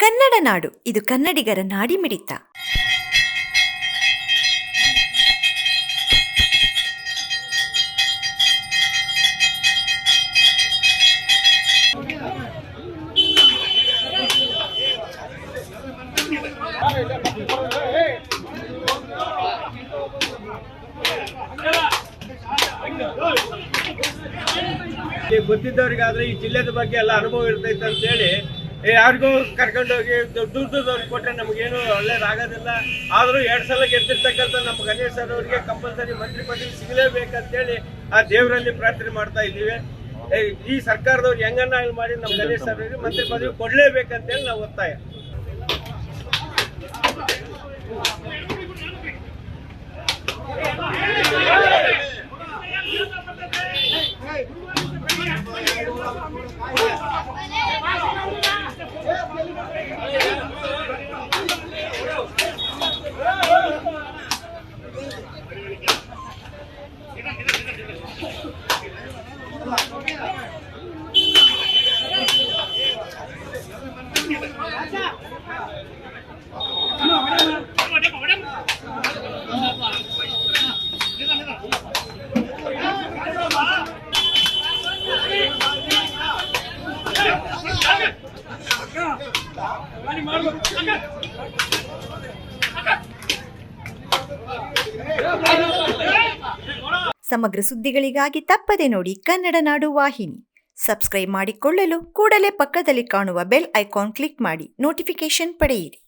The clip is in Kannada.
ಕನ್ನಡ ನಾಡು, ಇದು ಕನ್ನಡಿಗರ ನಾಡಿಮಿಡಿತ. ಗೊತ್ತಿದ್ದವ್ರಿಗಾದ್ರೆ ಈ ಜಿಲ್ಲೆದ ಬಗ್ಗೆ ಎಲ್ಲ ಅನುಭವ ಇರ್ತೈತೆ ಅಂತೇಳಿ ಯಾರಿಗೂ ಕರ್ಕೊಂಡೋಗಿ ದೂರದವ್ರಿಗೆ ಕೊಟ್ಟರೆ ನಮಗೇನು ಒಳ್ಳೇದಾಗೋದಿಲ್ಲ. ಆದರೂ 2 ಸಲ ಗೆದ್ದಿರ್ತಕ್ಕಂಥ ನಮ್ಮ ಗಣೇಶ್ ಸರ್ ಅವರಿಗೆ ಕಂಪಲ್ಸರಿ ಮಂತ್ರಿ ಪದವಿ ಸಿಗಲೇಬೇಕಂತೇಳಿ ಆ ದೇವರಲ್ಲಿ ಪ್ರಾರ್ಥನೆ ಮಾಡ್ತಾ ಇದ್ದೀವಿ. ಈ ಸರ್ಕಾರದವ್ರು ಹೆಂಗನ್ನ ಮಾಡಿ ನಮ್ಮ ಗಣೇಶ್ ಸರ್ ಅವರಿಗೆ ಮಂತ್ರಿ ಪದವಿ ಕೊಡಲೇಬೇಕಂತೇಳಿ ನಾವು ಒತ್ತಾಯ. ಸಮಗ್ರ ಸುದ್ದಿಗಳಿಗಾಗಿ ತಪ್ಪದೆ ನೋಡಿ ಕನ್ನಡ ನಾಡು ವಾಹಿನಿ. ಸಬ್ಸ್ಕ್ರೈಬ್ ಮಾಡಿಕೊಳ್ಳಲು ಕೂಡಲೇ ಪಕ್ಕದಲ್ಲಿ ಕಾಣುವ ಬೆಲ್ ಐಕಾನ್ ಕ್ಲಿಕ್ ಮಾಡಿ ನೋಟಿಫಿಕೇಶನ್ ಪಡೆಯಿರಿ.